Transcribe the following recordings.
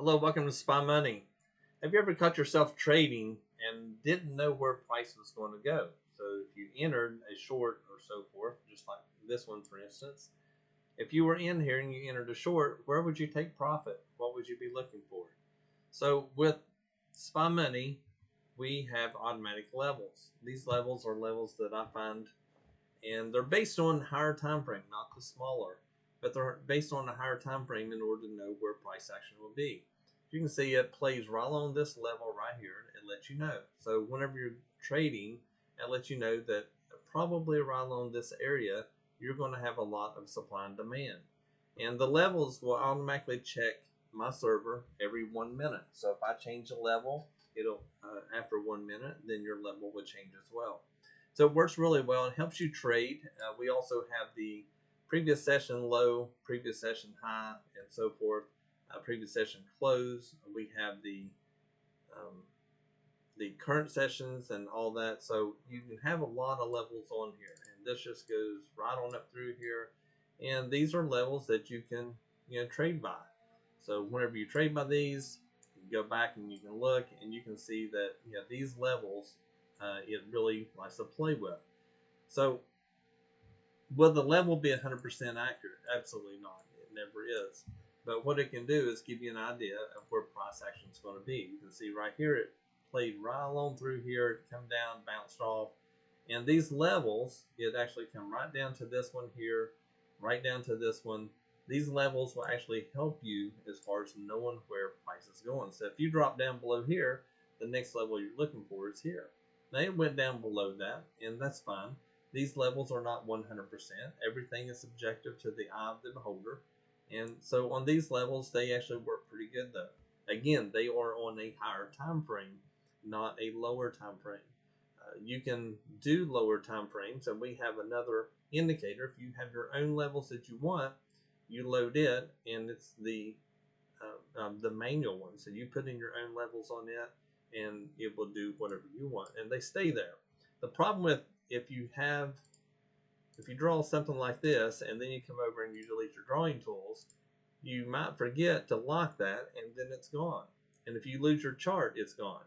Hello, welcome to Spy Money. Have you ever caught yourself trading and didn't know where price was going to go? So if you entered a short or so forth, just like this one for instance, if you were in here and you entered a short, where would you take profit? What would you be looking for? So with Spy Money, we have automatic levels. These levels are levels that I find, and they're based on higher time frame, not the smaller, but they're based on a higher time frame in order to know where price action will be. You can see it plays right on this level right here. It lets you know. So whenever you're trading, it lets you know that probably right along this area, you're going to have a lot of supply and demand. And the levels will automatically check my server every 1 minute. So if I change the level, it'll after 1 minute, then your level will change as well. So it works really well. It helps you trade. We also have the previous session low, previous session high, and so forth. Previous session close. We have the current sessions and all that. So you can have a lot of levels on here, and this just goes right on up through here. And these are levels that you can trade by. So whenever you trade by these, you go back and you can look and you can see that these levels it really likes to play with. So will the level be 100% accurate? Absolutely not. It never is. But what it can do is give you an idea of where price action is going to be. You can see right here it played right along through here, it come down, bounced off. And these levels, it actually come right down to this one here, right down to this one. These levels will actually help you as far as knowing where price is going. So if you drop down below here, the next level you're looking for is here. Now it went down below that, and that's fine. These levels are not 100%. Everything is subjective to the eye of the beholder. And so on these levels, they actually work pretty good though. Again, they are on a higher time frame, not a lower time frame. You can do lower time frames, and we have another indicator. If you have your own levels that you want, you load it, and it's the manual one. So you put in your own levels on it, and it will do whatever you want, and they stay there. The problem with if you draw something like this and then you come over and you delete your drawing tools, you might forget to lock that, and then it's gone. And if you lose your chart, it's gone.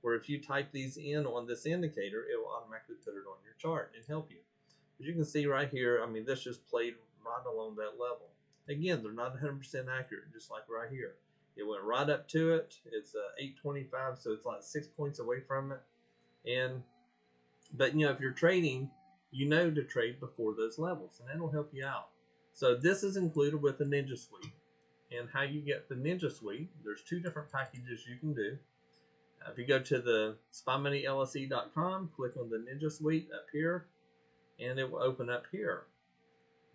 Or if you type these in on this indicator, it will automatically put it on your chart and help you. As you can see right here, I mean, this just played right along that level. Again, they're not 100% accurate, just like right here. It went right up to it. It's 825, so it's like 6 points away from it. But if you're trading, you know to trade before those levels, and that'll help you out. So this is included with the Ninja Suite. And how you get the Ninja Suite, there's 2 different packages you can do. If you go to the SpyMoneyLSE.com, click on the Ninja Suite up here, and it will open up here.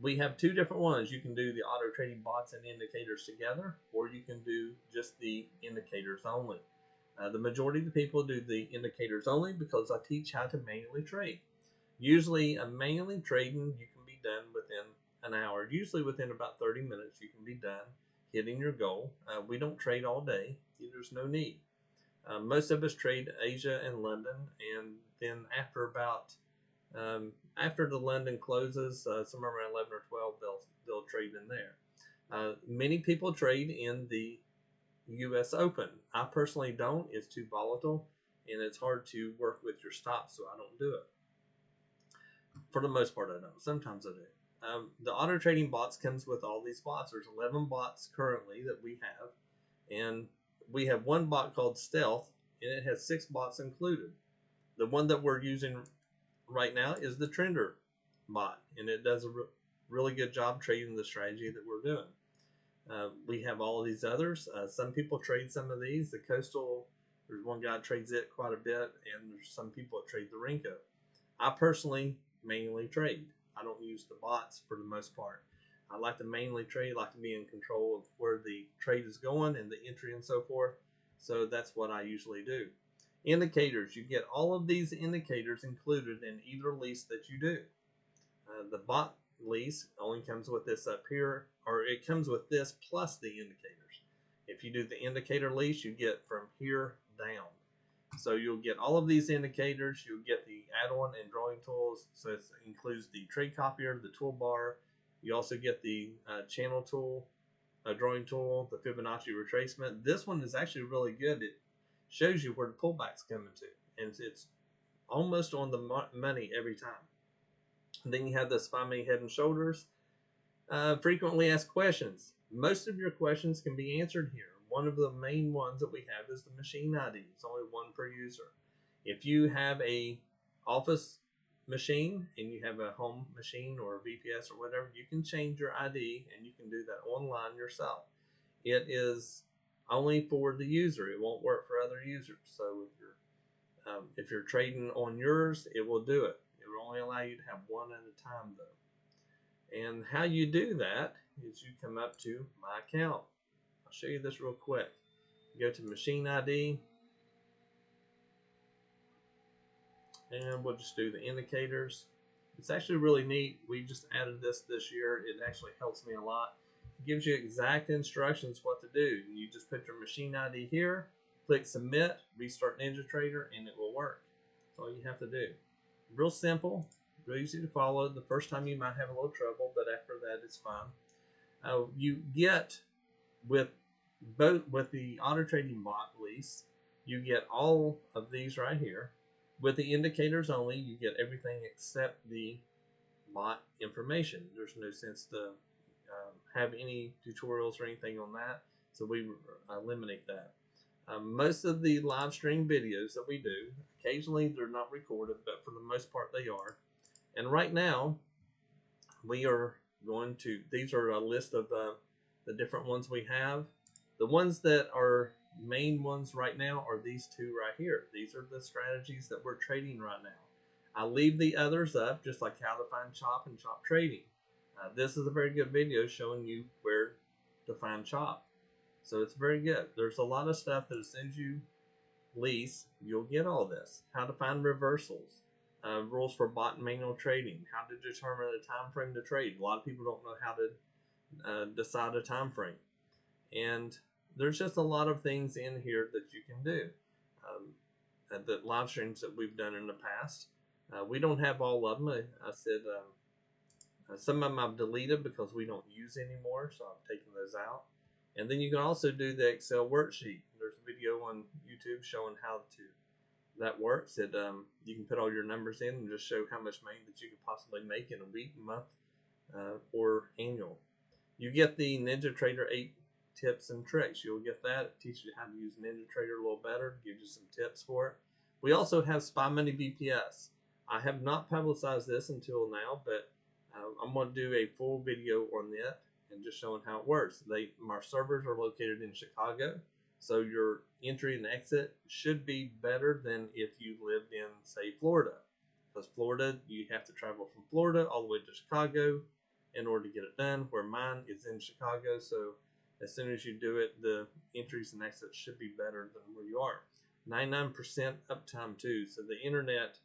We have 2 different ones. You can do the auto trading bots and indicators together, or you can do just the indicators only. The majority of the people do the indicators only because I teach how to manually trade. Usually, manually trading, you can be done within an hour. Usually within about 30 minutes, you can be done hitting your goal. We don't trade all day. There's no need. Most of us trade Asia and London, and then after after the London closes, somewhere around 11 or 12, they'll trade in there. Many people trade in the U.S. Open. I personally don't. It's too volatile, and it's hard to work with your stops, so I don't do it. For the most part, I don't. Sometimes I do. The auto trading bots comes with all these bots. There's 11 bots currently that we have, and we have one bot called Stealth, and it has 6 bots included. The one that we're using right now is the Trender bot, and it does a really good job trading the strategy that we're doing. We have all of these others. Some people trade some of these. The Coastal, there's one guy that trades it quite a bit, and there's some people that trade the Renko. I personally manually trade. I don't use the bots for the most part. I like to manually trade, like to be in control of where the trade is going and the entry and so forth. So that's what I usually do. Indicators, you get all of these indicators included in either lease that you do. The bot lease only comes with this up here, or it comes with this plus the indicators. If you do the indicator lease, you get from here down. So you'll get all of these indicators. You'll get the add-on and drawing tools. So it includes the trade copier, the toolbar. You also get the channel tool, drawing tool, the Fibonacci retracement. This one is actually really good. It shows you where the pullback's coming to, and it's almost on the money every time. And then you have the SPY Mini Head and Shoulders. Frequently asked questions. Most of your questions can be answered here. One of the main ones that we have is the machine ID. It's only one per user. If you have a office machine and you have a home machine or a VPS or whatever, you can change your ID and you can do that online yourself. It is only for the user. It won't work for other users. So if you're trading on yours, it will do it. It will only allow you to have one at a time though. And how you do that is you come up to My Account. I'll show you this real quick. You go to Machine ID, and we'll just do the indicators. It's actually really neat. We just added this year. It actually helps me a lot. It gives you exact instructions what to do. You just put your machine ID here, click submit, restart NinjaTrader, and it will work. That's all you have to do. Real simple, real easy to follow. The first time you might have a little trouble, but after that it's fine. You get with the auto trading bot lease, you get all of these right here. With the indicators only, you get everything except the bot information. There's no sense to have any tutorials or anything on that, so we eliminate that. Most of the live stream videos that we do, occasionally they're not recorded, but for the most part they are. And right now, we are going to, these are a list of the different ones we have. The ones that are main ones right now are these two right here. These are the strategies that we're trading right now. I'll leave the others up, just like how to find chop and chop trading. This is a very good video showing you where to find chop. So it's very good. There's a lot of stuff that as soon as you lease, you'll get all this. How to find reversals, rules for bot and manual trading, how to determine a time frame to trade. A lot of people don't know how to decide a time frame. And there's just a lot of things in here that you can do. The live streams that we've done in the past, we don't have all of them. I said some of them I've deleted because we don't use anymore, so I've taken those out. And then you can also do the Excel worksheet. There's a video on YouTube showing how that works. You can put all your numbers in and just show how much money that you could possibly make in a week, month, or annual. You get the NinjaTrader 8 tips and tricks. You'll get that. It teaches you how to use NinjaTrader a little better, gives you some tips for it. We also have SPY Money VPS. I have not publicized this until now, but I'm going to do a full video on it and just showing how it works. Our servers are located in Chicago, so your entry and exit should be better than if you lived in, say, Florida. Because Florida, you have to travel from Florida all the way to Chicago in order to get it done, where mine is in Chicago, so as soon as you do it, the entries and exits should be better than where you are. 99% uptime too. So the internet,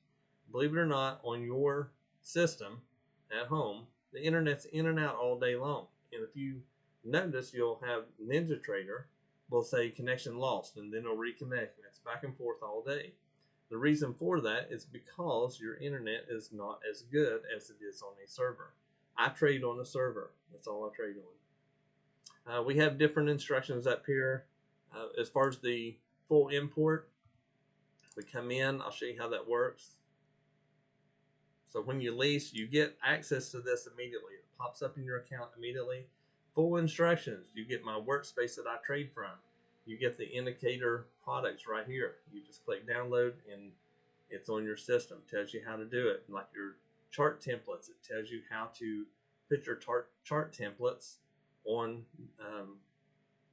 believe it or not, on your system at home, the internet's in and out all day long. And if you notice, you'll have NinjaTrader will say connection lost, and then it'll reconnect, and it's back and forth all day. The reason for that is because your internet is not as good as it is on a server. I trade on a server. That's all I trade on. We have different instructions up here. As far as the full import, we come in, I'll show you how that works. So when you lease, you get access to this immediately. It pops up in your account immediately. Full instructions. You get my workspace that I trade from. You get the indicator products right here. You just click download and it's on your system. It tells you how to do it. Like your chart templates, it tells you how to put your chart templates on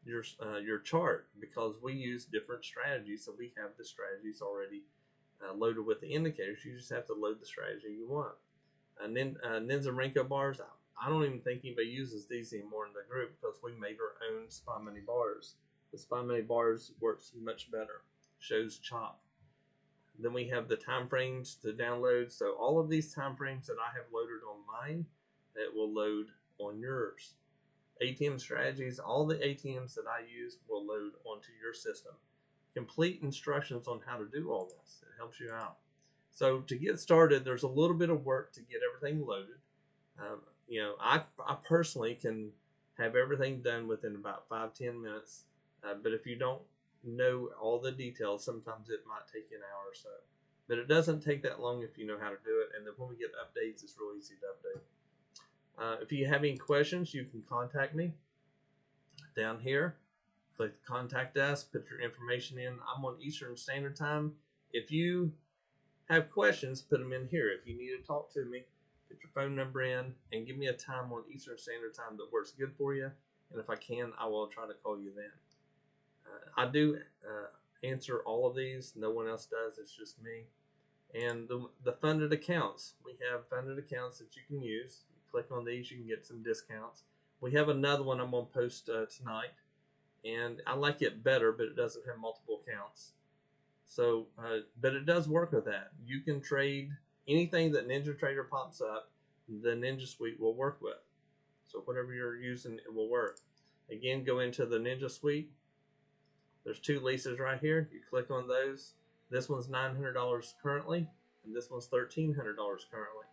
your chart, because we use different strategies, so we have the strategies already loaded with the indicators. You just have to load the strategy you want. Ninja Renko bars, I don't even think anybody uses these anymore in the group because we made our own SPY Money bars. The SPY Money bars works much better, shows chop. Then we have the time frames to download. So all of these time frames that I have loaded on mine, it will load on yours. ATM strategies, all the ATMs that I use will load onto your system. Complete instructions on how to do all this. It helps you out. So to get started, there's a little bit of work to get everything loaded. I personally can have everything done within about 5-10 minutes. But if you don't know all the details, sometimes it might take you an hour or so. But it doesn't take that long if you know how to do it. And then when we get updates, it's real easy to update. If you have any questions, you can contact me down here. Click contact us, put your information in. I'm on Eastern Standard Time. If you have questions, put them in here. If you need to talk to me, put your phone number in and give me a time on Eastern Standard Time that works good for you. And if I can, I will try to call you then. I do answer all of these. No one else does. It's just me. And the funded accounts. We have funded accounts that you can use. You click on these, you can get some discounts. We have another one I'm going to post tonight. And I like it better, but it doesn't have multiple accounts. So, but it does work with that. You can trade anything that NinjaTrader pops up, the Ninja Suite will work with. So whatever you're using, it will work. Again, go into the Ninja Suite. There's 2 leases right here. You click on those. This one's $900 currently, and this one's $1,300 currently.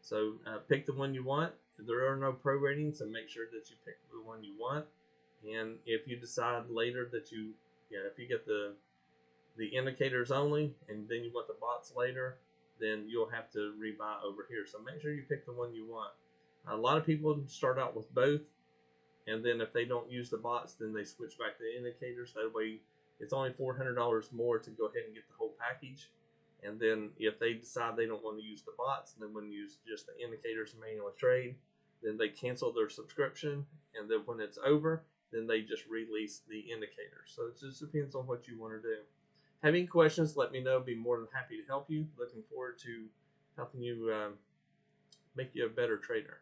So pick the one you want. There are no pro ratings, and make sure that you pick the one you want. And if you decide later that if you get the indicators only, and then you want the bots later, then you'll have to rebuy over here. So make sure you pick the one you want. A lot of people start out with both, and then if they don't use the bots, then they switch back to the indicators. That way, it's only $400 more to go ahead and get the whole package. And then if they decide they don't want to use the bots, and they want to use just the indicators and manual trade, then they cancel their subscription, and then when it's over, then they just release the indicators. So it just depends on what you want to do. Have any questions, let me know. Be more than happy to help you. Looking forward to helping you make you a better trader.